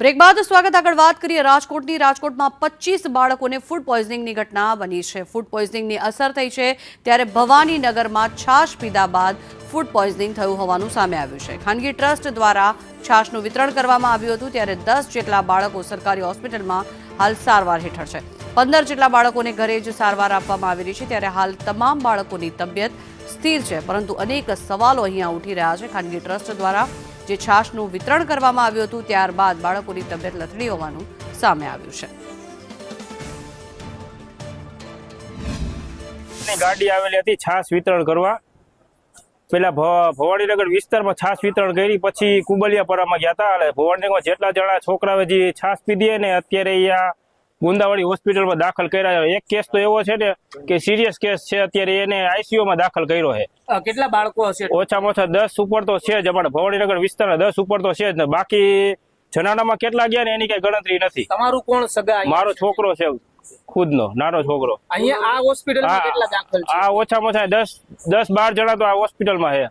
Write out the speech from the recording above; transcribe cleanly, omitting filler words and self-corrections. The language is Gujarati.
બ્રેક બાદ સ્વાગત આગળ વાત કરીએ રાજકોટની। રાજકોટમાં 25 બાળકોને ફૂડ પોઈઝનિંગની ઘટના બની છે। ફૂડ પોઈઝનિંગની અસર થઈ છે ત્યારે ભવાનીનગરમાં છાશ પીધા બાદ ફૂડ પોઈઝનિંગ થયું હોવાનું સામે આવ્યું છે। ખાનગી ટ્રસ્ટ દ્વારા છાશનું વિતરણ કરવામાં આવ્યું હતું ત્યારે 10 જેટલા બાળકો સરકારી હોસ્પિટલમાં હાલ સારવાર હેઠળ છે। 15 જેટલા બાળકોને ઘરે જ સારવાર આપવામાં આવી રહી છે ત્યારે હાલ તમામ બાળકોની તબિયત સ્થિર છે, પરંતુ અનેક સવાલો અહીંયા ઉઠી રહ્યા છે। ખાનગી ટ્રસ્ટ દ્વારા જે છાશનું વિતરણ કરવામાં આવ્યું હતું ત્યારબાદ બાળકોની તબિયત લથડી હોવાનું સામે આવ્યું છે। ગાડી આવેલી હતી છાશ વિતરણ કરવા। પેલા ભવાનીનગર વિસ્તારમાં છાશ વિતરણ કરી, પછી કુબલિયાપરામાં ગયા હતા। એટલે ભવાનીનગરમાં જેટલા જણા છોકરાઓ જે છાશ પીધી ને અત્યારે અહીંયા ગુંદાવાડી હોસ્પિટલમાં દાખલ કર્યા। એક કેસ તો એવો છે ને કે સિરિયસ કેસ છે, અત્યારે એને આઈસીયુમાં દાખલ કર્યો છે। કેટલા બાળકો હશે? ઓછામાં ઓછા 10 ઉપર તો છે જ। અમારા ભવાનીનગર વિસ્તારના 10 ઉપર તો છે જ ને, બાકી જનાનામાં કેટલા ગયા ને એની કઈ ગણતરી નથી। તમારું કોણ સગા? મારો છોકરો છે, ખુદનો નાનો છોકરો। અહીંયા આ હોસ્પિટલમાં કેટલા દાખલ છે? આ ઓછામાં ઓછા 10-12 જણા તો આ હોસ્પિટલમાં છે।